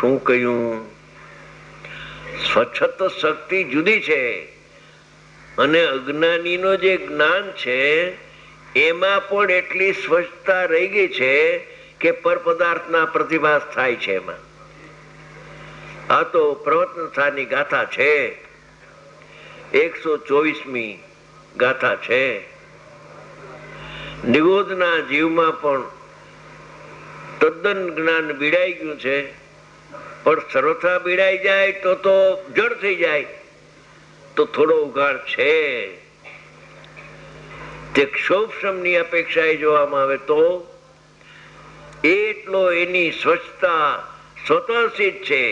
શું કહ્યું? સ્વચ્છત શક્તિ જુદી છે અને અજ્ઞાનીનો જે જ્ઞાન છે એમાં પણ એટલી સ્વચ્છતા રહી ગઈ છે કે પર પદાર્થના પ્રતિભાસ થાય છે. એમાં આ તો પ્રવર્તન સ્થાનની ગાથા છે, 124મી ગાથા છે. નિગોદના જીવમાં પણ તદ્દન જ્ઞાન બીડાઈ ગયું છે, પણ સર્વથા બીડાઈ જાય તો જડ થઈ જાય તો થોડો ઉઘાડ છે. તે ક્ષોભશમની અપેક્ષાએ જોવામાં આવે તો એટલો એની સ્વચ્છતા સ્વતઃસિદ્ધ છે.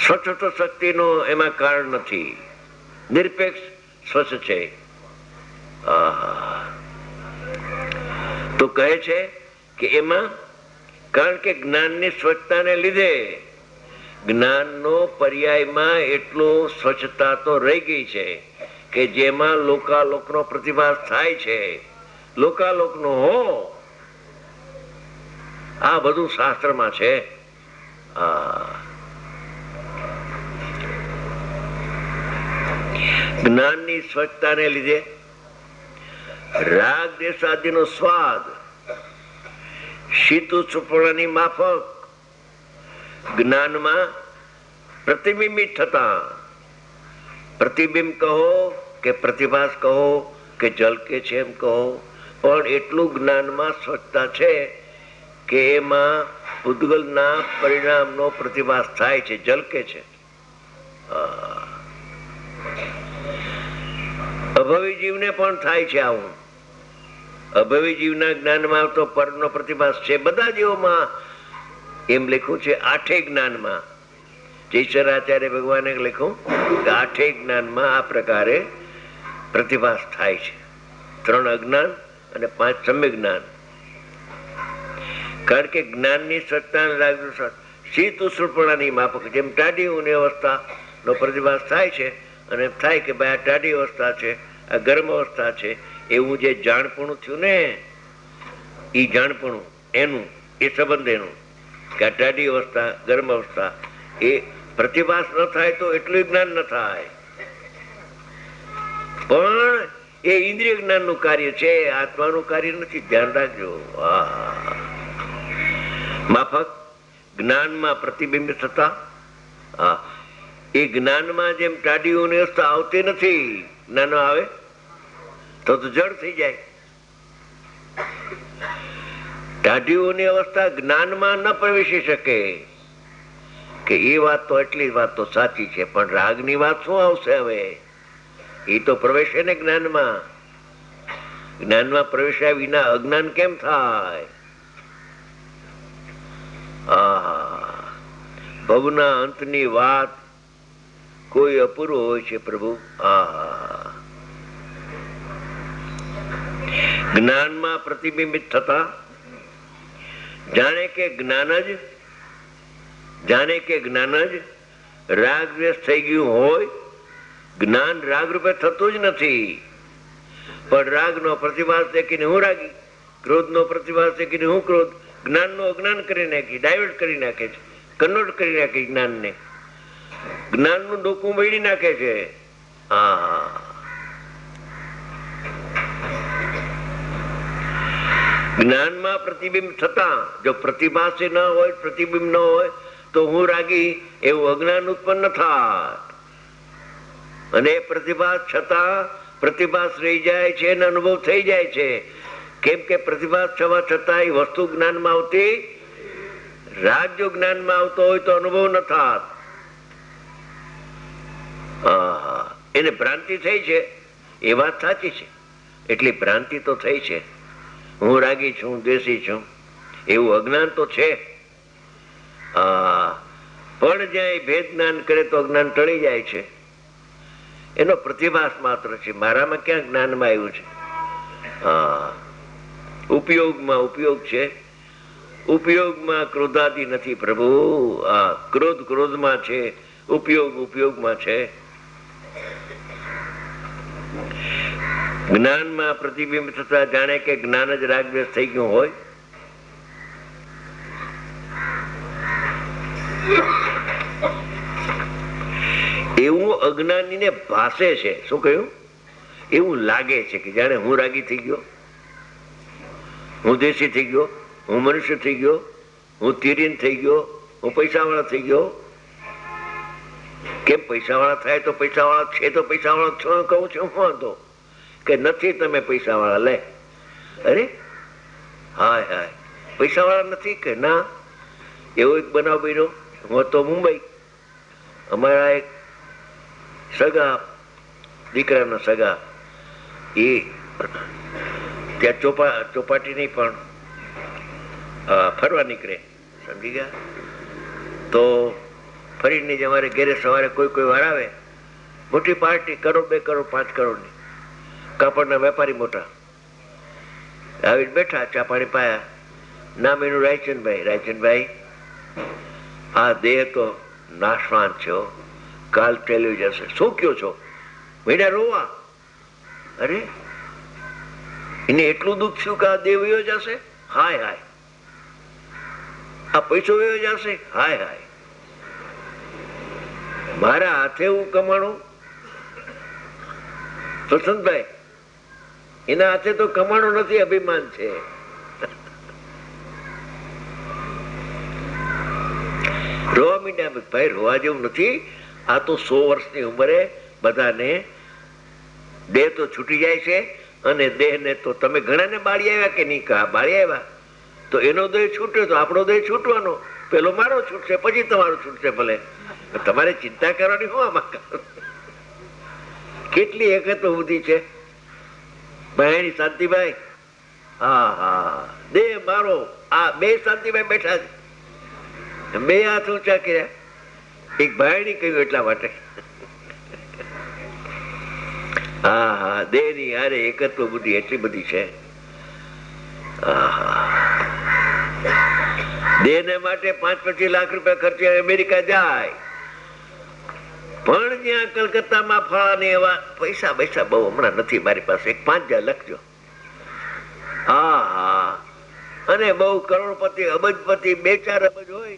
સ્વચ્છત શક્તિનો એમાં કારણ નથી, નિરપેક્ષ સ્વચ્છ છે. તો કહે છે કે એમાં કારણ કે જ્ઞાનની સ્વચ્છતાને લીધે જ્ઞાનનો પર્યાયમાં એટલો સ્વચ્છતા તો રહી ગઈ છે કે જેમાં લોકાલોકનો પ્રતિભાસ થાય છે. લોકાલોકનો હો, આ બધું શાસ્ત્રમાં છે. જ્ઞાનની સ્વચ્છતાને લીધે રાગ દેશાદીનો સ્વાદ શીત સુપર્ણની માફક જ્ઞાનમાં પ્રતિબિંબિત થતા, પ્રતિબિંબ કહો કે પ્રતિભાસ કહો કે ઝલકે છે એમ કહો, પણ એટલું જ્ઞાનમાં સ્વચ્છતા છે કે એમાં પૂતગલના પરિણામનો પ્રતિભાસ થાય છે, ઝલકે છે. અભવી જીવને પણ થાય છે આવું. અભવી જીવના જ્ઞાનમાં તો પરનો પ્રતિભાસ છે. બધા જીવોમાં એમ લખ્યું છે, આઠે જ્ઞાનમાં. જયસરાચાર્ય ભગવાને લખ્યું કે આઠે જ્ઞાનમાં આ પ્રકારે પ્રતિભાસ થાય છે. 3 અજ્ઞાન અને 5 સમ્યક જ્ઞાન. કારણ કે જ્ઞાનની સત્તા શીત ઉષ્ણપણાની માફક, જેમ ટાઢી ઊની અવસ્થાનો પ્રતિભાસ થાય છે અને એમ થાય કે ભાઈ આ ટાઢી અવસ્થા છે, આ ગરમ અવસ્થા છે, એવું જે જાણપણું થયું ને, એ જાણપણું એનું એ સંબંધ એનું કે આ ટાઢી અવસ્થા ગરમ અવસ્થા એ પ્રતિભાસ ન થાય તો એટલું જ્ઞાન ન થાય. પણ એ ઇન્દ્રિય જ્ઞાન નું કાર્ય છે, આત્માનું કાર્ય નથી. ધ્યાન રાખજો. માફક જ્ઞાનમાં પ્રતિબિંબ થતા એ જ્ઞાનમાં જેમ ટાઢીઓની અવસ્થા આવતી નથી, જ્ઞાનો આવે તો જડ થઈ જાય. ટાઢીઓની અવસ્થા જ્ઞાનમાં ન પ્રવેશી શકે કે એ વાત તો એટલી વાત તો સાચી છે, પણ રાગની વાત શું આવશે હવે? એ તો પ્રવેશે ને જ્ઞાનમાં. જ્ઞાનમાં પ્રવેશ્યા વિના અજ્ઞાન કેમ થાય? ભવના અંતની વાત કોઈ અપૂર્વ હોય છે પ્રભુ. જ્ઞાનમાં પ્રતિબિંબિત થતા જાણે કે જ્ઞાન જ રાગ દ્વેષ થઈ ગયું હોય. જ્ઞાન રાગ રૂપે થતું જ નથી, પણ રાગ નો પ્રતિભાસ દેખીને હું રાગી, ક્રોધ નો પ્રતિભાસ દેખીને હું ક્રોધ. જ્ઞાન નું અજ્ઞાન કરી નાખી, ડાયવર્ટ કરી નાખે છે, કન્વર્ટ કરી નાખે જ્ઞાનને. જ્ઞાન નું ડોકું મેળવી નાખે છે. જ્ઞાનમાં પ્રતિબિંબ થતા જો પ્રતિભાસ ન હોય, પ્રતિબિંબ ન હોય તો હું રાગી એવું અજ્ઞાન ઉત્પન્ન થાય. અને પ્રતિભાસ છતાં પ્રતિભાસ રહી જાય છે અને અનુભવ થઈ જાય છે. કેમ કે પ્રતિભાસ થવા છતાં એ વસ્તુ જ્ઞાનમાં આવતી. રાગ જો જ્ઞાનમાં આવતો હોય તો અનુભવ ન થાત. એને ભ્રાંતિ થઈ છે, એ વાત સાચી છે. એટલી ભ્રાંતિ તો થઈ છે, હું રાગી છું, દ્વેષી છું, એવું અજ્ઞાન તો છે. પણ જ્યાં ભેદ જ્ઞાન કરે તો અજ્ઞાન ટળી જાય છે. એનો પ્રતિભાસ માત્ર છે, મારામાં ક્યાં જ્ઞાનમાં આવ્યું છે. ઉપયોગમાં ઉપયોગ છે, ઉપયોગમાં ક્રોધાદી નથી પ્રભુ. ક્રોધ ક્રોધમાં છે, ઉપયોગ ઉપયોગમાં છે. જ્ઞાનમાં પ્રતિબિંબ થતા જાણે કે જ્ઞાન જ રાગદ્વેષ થઈ ગયું હોય. એવું અજ્ઞાનીને ભાસે છે. શું કહ્યું? એવું લાગે છે કે જાણે હું રાગી થઈ ગયો, હું દેશી થઈ ગયો, હું મનુષ્ય થઈ ગયો, હું તિરીન થઈ ગયો, હું પૈસાવાળા થઈ ગયો. કેમ પૈસાવાળા થાય તો પૈસાવાળા છે તો પૈસાવાળા છો કહું છું. હું વાંધો કે નથી તમે પૈસાવાળા? લે, અરે હાય હાય, પૈસાવાળા નથી કે ના? એવો એક બનાવ બન્યો. હું હતો મુંબઈ, અમારા એક સગા દીકરાના સગા એ ત્યાં ચોપાટીની પણ ફરવા નીકળે, સમજી ગયા? તો ફરીને જ અમારે ઘેરે સવારે કોઈ વાર આવે, મોટી પાર્ટી, કરોડ 2 કરોડ 5 કરોડની, કાપડના વેપારી મોટા આવીને બેઠા, ચા પાણી પાયા. નામ એનું રાયચંદભાઈ. રાયચંદભાઈ, આ દેહ તો નાશવાન છો, કાલ ટેલી જશે. શું કયો છો? મેડા રોવા. અરે એને એટલું દુઃખ થયું કે આ દેહ વયો જશે. હાય હાય, આ પૈસો વયો જશે. હાય હાય, મારા હાથે હું કમાણું. વસંતભાઈ, એના હાથે તો કમાણું નથી, અભિમાન છે. રોવા મીડ્યા. ભાઈ રોવા જેવું નથી. આ તો 100 વર્ષની ઉંમરે બધાને દેહ તો છૂટી જાય છે, અને દેહને તો તમે ઘણાને બાળી આવ્યા કે નહીં? કા બાળી આવ્યા તો એનો દેહ છૂટ્યો તો આપણો દેહ છૂટવાનો. પેલો મારો છૂટશે, પછી તમારો છૂટશે. ભલે તમારે ચિંતા કરવાની હું આમાં. કેટલી એકતો બુદ્ધિ છે ભાઈ. શાંતિભાઈ, હા હા, દેહ મારો. આ 2 શાંતિભાઈ બેઠા છે, 2 હાથ ઊંચા કર્યા. એક ભાઈ કહ્યું એટલા માટે. હા હા, દેહ ની હારે એકત્વ બુદ્ધિ એટલી બધી છે. દેહ ને માટે 5-25 લાખ રૂપિયા ખર્ચે અમેરિકા જાય, પણ જ્યાં કલકત્તામાં ફળાની એવા પૈસા બહુ હમણાં નથી મારી પાસે. 5,000 લખજો. હા હા, અને બહુ કરોડપતિ, અબજપતિ, 2-4 અબજ હોય,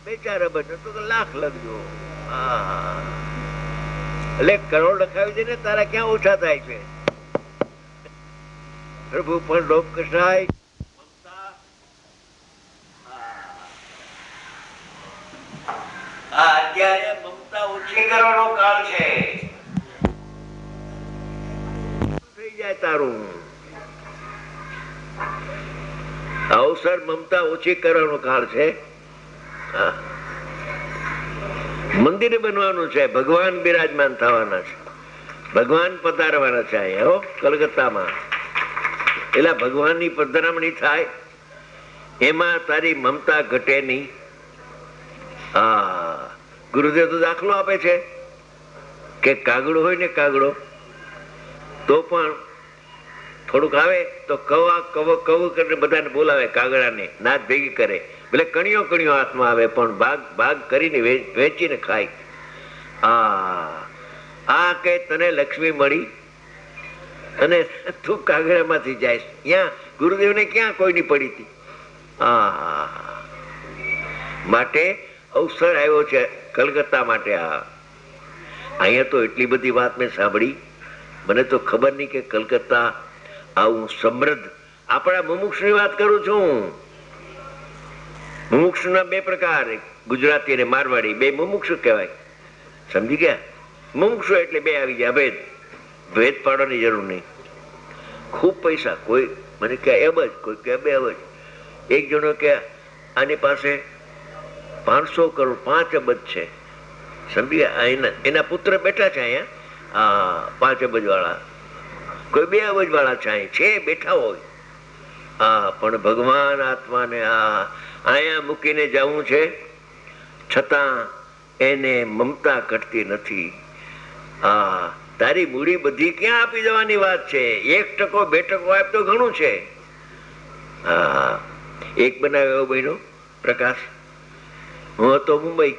2-4 અબજ તો લાખ લખજો. હા, એટલે કરોડ લખાવી દે ને, તારા ક્યાં ઓછા થાય છે? પ્રભુ પણ લોક કસાય. અત્યારે મમતા ઓછી કરવાનો કાળ છે. થઈ જાય તારું અવસર. મમતા ઓછી કરવાનો કાળ છે. મંદિર બનવાનું છે, ભગવાન બિરાજમાન થવાના છે, ભગવાન પધારવાના છે અહીંયા કલકત્તામાં. એટલે ભગવાનની પધરામણી થાય એમાં તારી મમતા ઘટે નહીં. હા, ગુરુદેવ તો દાખલો આપે છે કે કાગડો હોય ને, કાગડો તો પણ થોડુંક આવે તો કવ કરીને બધાને બોલાવે, કાગડાને નાચ ભેગી કરે. એટલે કણીઓ હાથમાં આવે, પણ ભાગ કરીને વેચીને ખાય. આ કે તને લક્ષ્મી મળી અને તું કાગડામાંથી જાય. ત્યાં ગુરુદેવને ક્યાં કોઈની પડી હતી. માટે અવસર આવ્યો છે કલકત્તા માટે. અહીંયા તો એટલી બધી વાત મેં સાંભળી, મને તો ખબર નહીં કે કલકત્તા આવું સમૃદ્ધ. આપણા મુમુક્ષની વાત કરું છું. મુમુક્ષુના 2 પ્રકાર, ગુજરાતી અને મારવાડી, 2 મુમુક્ષુ કહેવાય. સમજી ગયા? મુમુક્ષુ એટલે 2 આવી ગયા. ભેદ પાડવાની જરૂર નહીં. ખૂબ પૈસા, કોઈ મને કહે અબજ, કોઈ કહે 2 અબજ. એક જણો કે આની પાસે 500 કરોડ 5 અબજ છે. સમજી ગયા? એના પુત્ર બેઠા છે અહીંયા 5 અબજ વાળા, કોઈ 2 અબજ વાળા છે બેઠા હોય. પણ ભગવાન આત્માને અહીંયા મૂકીને જવું છે, છતાં એને મમતા ઘટતી નથી. તારી મૂડી બધી ક્યાં આપી દેવાની વાત છે? 1% 2% આપ તો ઘણું છે. એક બનાવ એવો બન્યો પ્રકાશ. હું હતો મુંબઈ,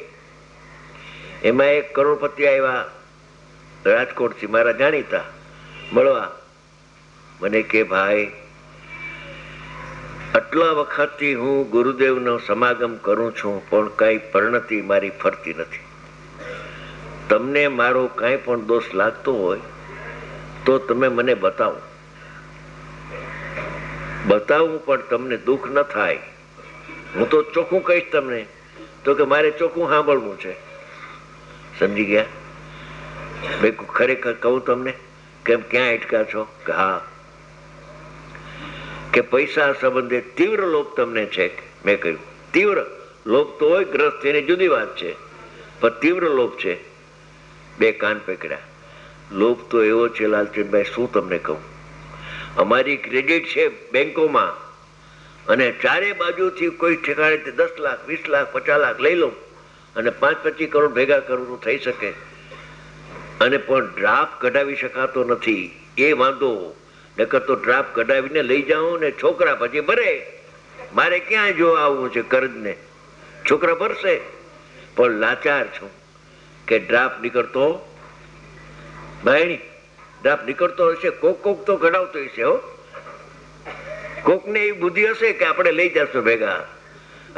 એમાં એક કરોડપતિ આવ્યા રાજકોટથી, મારા જાણીતા, મળવા. મને કે ભાઈ આટલા વખતથી હું ગુરુદેવનો સમાગમ કરું છું, પણ કઈ પરિણતિ મારી ફરતી નથી. તમને મારો કાંઈ પણ દોષ લાગતો હોય તો તમે મને બતાવો. બતાવું પણ તમને દુઃખ ન થાય. હું તો ચોખ્ખું કહીશ તમને, તો કે મારે ચોખ્ખું સાંભળવું છે. સમજી ગયા? ભાઈ ખરેખર કહું તમને, કેમ ક્યાં અટકા છો? કે હા, કે પૈસા સંબંધે તીવ્ર લોભ તમને છે. મેં કહ્યું તીવ્ર લોભ તો હોય ગ્રસ્ત, એની જુદી વાત છે, પણ તીવ્ર લોભ છે. બે કાન પકડ્યા. લોભ તો એવો છે લાલચંદભાઈ, શું તમને કહું. અમારી ક્રેડિટ છે બેંકોમાં, અને ચારે બાજુથી કોઈ ઠેકાણે 10 લાખ 20 લાખ 50 લાખ લઈ લઉં અને 5-25 કરોડ ભેગા કરવું થઈ શકે, અને પણ ડ્રાફ્ટ કઢાવી શકાતો નથી. એ વાંધો. નકર તો ડ્રાફ્ટ કઢાવીને લઈ જાઉં ને છોકરા પછી ભરે. મારે ક્યાં જો આવવું છે કર્જને? છોકરા ભરશે. પણ લાચાર છું કે ડ્રાફ્ટ નીકળતો ભાઈ, ડ્રાફ્ટ નીકળતો હશે, કોક તો કઢાવતો હશે. હો, કોકને એવી બુદ્ધિ હશે કે આપણે લઈ જશું ભેગા.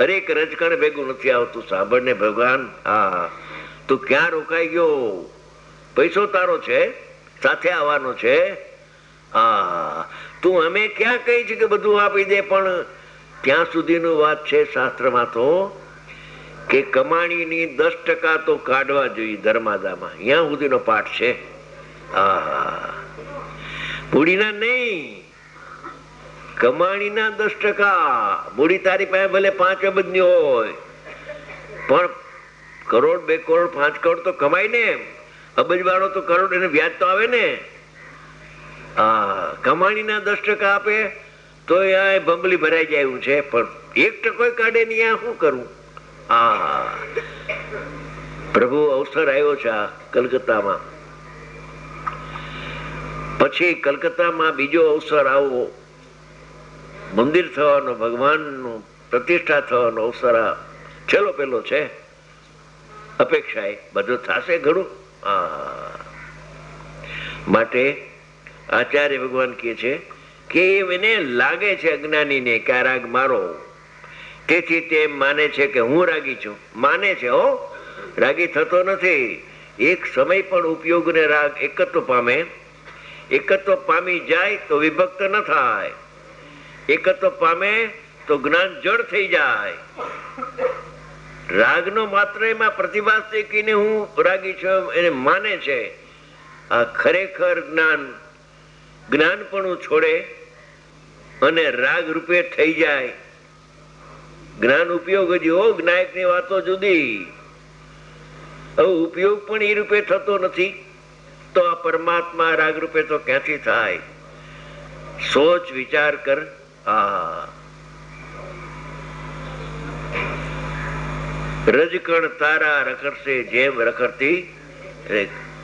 અરે એક રજકણ ભેગું નથી આવતું. સાંભળને ભગવાન, હા, તું ક્યાં રોકાઈ ગયો? પૈસો તારો છે, સાથે આવવાનો છે. હા, તું અમે ક્યાં કહી છે કે બધું આપી દે, પણ ત્યાં સુધીનું વાત છે શાસ્ત્રમાં તો કે કમાણીની 10% તો કાઢવા જોઈએ ધર્માદામાં. અહીંયા સુધીનો પાઠ છે. હા, મૂડીના નહીં, કમાણીના 10%. મૂડી તારી પાસે ભલે 5 અબજની હોય, પણ કરોડ 2 કરોડ 5 કરોડ તો કમાય ને. અબજ વાળો તો કરોડ, એને વ્યાજ તો આવે ને. હા, કમાણીના 10% આપે તો અહીંયા ભંબલી ભરાઈ જાય એવું છે, પણ 1% કાઢે નહીં. આ શું કરવું? હા, પ્રભુ અવસર આવ્યો છે આ કલકત્તામાં. પછી કલકત્તામાં બીજો અવસર આવો, મંદિર થવાનો, ભગવાનનું પ્રતિષ્ઠા થવાનો અવસર આ છેલ્લો પેલો છે. અપેક્ષા બધું થશે ઘણું. માટે આચાર્ય ભગવાન કહે છે કે એને લાગે છે અજ્ઞાનીને કે આ રાગ મારો, તેથી તે માને છે કે હું રાગી છું. માને છે, હો, રાગી થતો નથી. એક સમય પણ ઉપયોગને રાગ એકત્વ પામે. એકત્વ પામી જાય તો વિભક્ત ન થાય. એકત્વ પામે તો જ્ઞાન જડ થઈ જાય. રાગનો માત્ર એમાં પ્રતિભાસ દેખીને હું રાગી છું એને માને છે. આ ખરેખર જ્ઞાન પણ છોડે અને રાગ રૂપે થઈ જાય. જ્ઞાન ઉપયોગ હજી, હો, જ્ઞાયક ની વાતો જુદી. હવે ઉપયોગ પણ એ રૂપે થતો નથી, તો આ પરમાત્મા રાગ રૂપે તો ક્યાંથી થાય? સોચ વિચાર કર. રજકણ તારા રખડશે જેમ રખડતી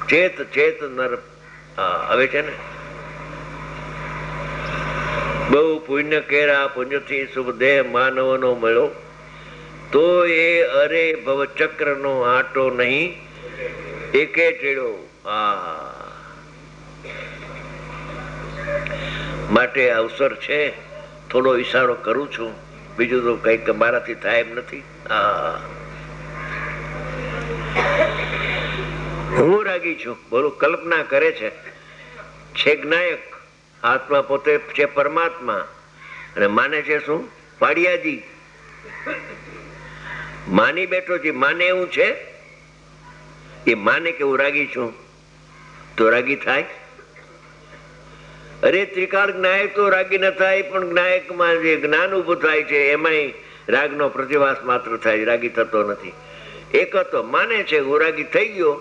ચેત ચેત નર. હવે છે ને, બહુ પુણ્ય કેરા પુણ્યથી શુભ દેહ માનવનો મળ્યો, તો એ અરે ભવ ચક્ર નો આટો નહીં એકે ટેડો. માટે અવસર છે, થોડો ઈશારો કરું છું, બીજું તો કઈક મારાથી થાય એમ નથી. હું રાગી છું, બોલો. કલ્પના કરે છે જ્ઞાયક. આત્મા પોતે છે પરમાત્મા, અને માને છે શું? પાડિયાજી. માની બેઠો છે. માને એવું છે, એ માને કે હું રાગી છું, તો રાગી થાય? અરે ત્રિકાળ જ્ઞાયક તો રાગી ન થાય, પણ જ્ઞાયકમાં જે જ્ઞાન ઉભું થાય છે એમાંય રાગનો પ્રતિભાસ માત્ર થાય, રાગી થતો નથી. એક તો માને છે હું રાગી થઈ ગયો.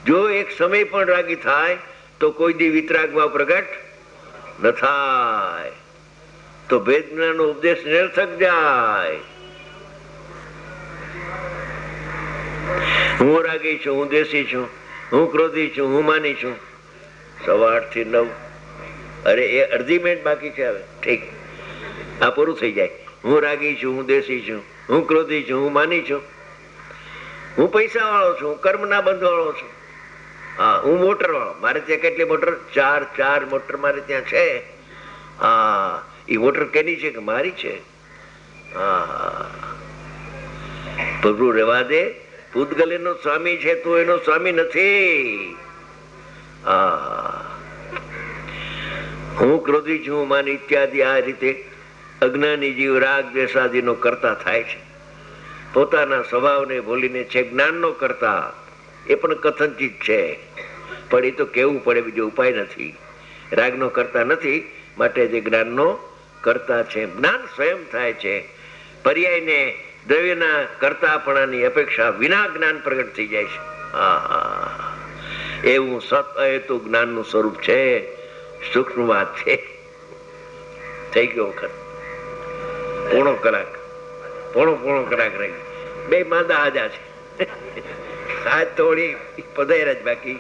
જો એક સમય પણ રાગી થાય તો કોઈ દી વિતરાગમાં પ્રગટ ન થાય, તો ભેદ જ્ઞાન નો ઉપદેશ નિરર્થક જાય. હું રાગી છું, હું દેશી છું, હું ક્રોધી છું, હું માની છું. 8:15 થી 9. અરે એ અડધી મિનિટ બાકી છે. હવે ઠીક, આ પૂરું થઈ જાય. હું રાગી છું, હું દેશી છું, હું ક્રોધી છું, હું માની છું, હું પૈસા વાળો છું, હું કર્મ ના બંધ વાળો છું. હા, હું મોટર વાળો. મારે ત્યાં કેટલી મોટર? 4 મોટર મારે ત્યાં છે. હા, એ મોટર કેની છે કે મારી છે? હા, પ્રભુ રહેવા દે. પૂતગલ એનો સ્વામી છે, તું એનો સ્વામી નથી. હું ક્રોધી છું, માન ઇત્યાદિ આ રીતે અજ્ઞાની જીવ રાગ દ્વેષાદિનો કરતા થાય છે. પોતાના સ્વભાવને ભૂલીને છે જ્ઞાનનો કરતા. એ પણ કથનચિત છે, પણ એ તો કેવું પડે, બીજો ઉપાય નથી. રાગનો કરતા નથી, માટે જે જ્ઞાનનો કરતા છે. જ્ઞાન સ્વયં થાય છે. પર્યાયને દ્રવ્યના કરતાપણાની અપેક્ષા વિના જ્ઞાન પ્રગટ થઈ જાય છે. એવું સત અહેતુ જ્ઞાનનું સ્વરૂપ છે. સૂક્ષ્મ વાત છે. થઈ ગયો વખત. પોણો કલાક રહી. બે માંદા આજા છે. આજ થોડી પધાર્યા જ બાકી